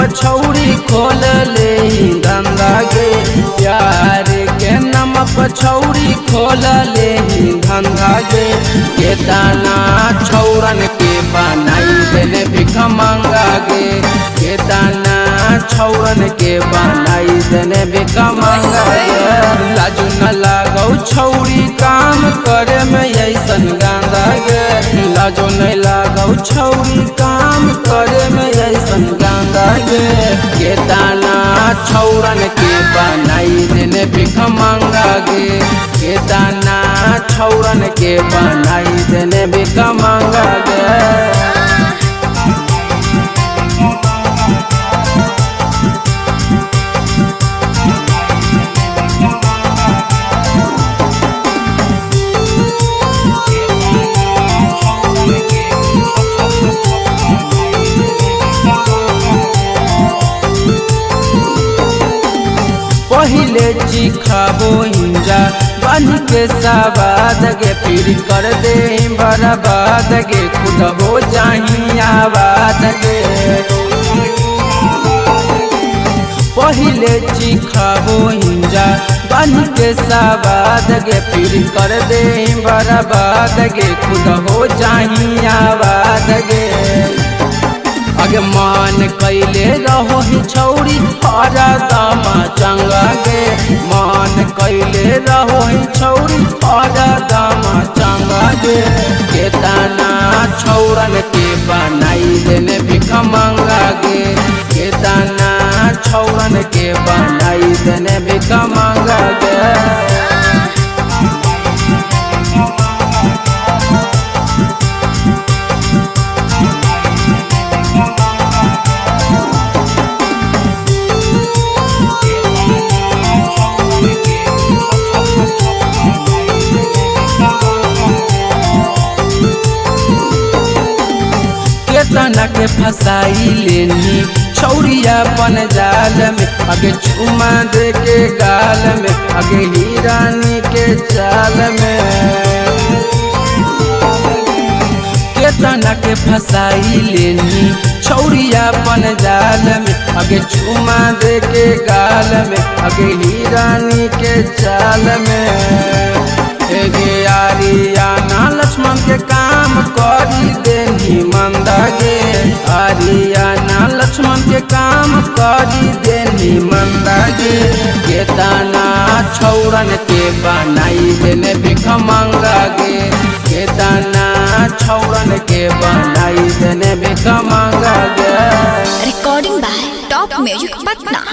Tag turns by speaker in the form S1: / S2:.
S1: छौरी खोल ले धंधा गे। प्यार के नाम पर छौरी खोल ले धंधा गे। केतना छौरन के बनाई देने भिख मांगा गे। केतना छौरन के बनाई देने भिख मांगा गे। लाजू न लागौ छौरी काम करे में ऐसन गांधा गे। लाजो नहीं लागौ छौरी काम करे में ऐसन गांधा गे। केतना छौरन के बनाई देने भिख मांगा गे। केतना छौरन के बनाई देने भिख मांगा गे। पहिले चिखाबो हिंजा बन के सवाद गे। फिर कर दे बर्बाद गे। खुद हो जाही आबाद गे। पहिले चिखाबो हिंजा बन के सवाद गे। फिर कर दे बर्बाद गे। खुद हो जाही आबाद गे। अगे मान कैले रहो ही छौरी हरा दामा चंगा गे। मान कैले रहो ही छौरी हरा दामा चंगा गे। केतना छौरन के बनाई देने भिख मांगा गे। केतना छौरन के बनाई देने भिख मांगा गे। केतना के फसाई लेनी छौरिया अपन जाल में। आगे चुमा दे के गाल में। आगे हिरानी के चाल में। केतना के फसाई लेनी छौरिया अपन जाल में। आगे चुमा दे के गाल में। आगे हिरानी के चाल में। आरियाना लक्ष्मण के काम करी देनी मंदा गे। आरियाना लक्ष्मण के काम करी देनी मंदा गे। केतना छौरन के बनाई देने भिख मांगा गे। केतना छौरन के बनाई देने भिख मांगा गे।
S2: Recording by top music Patna.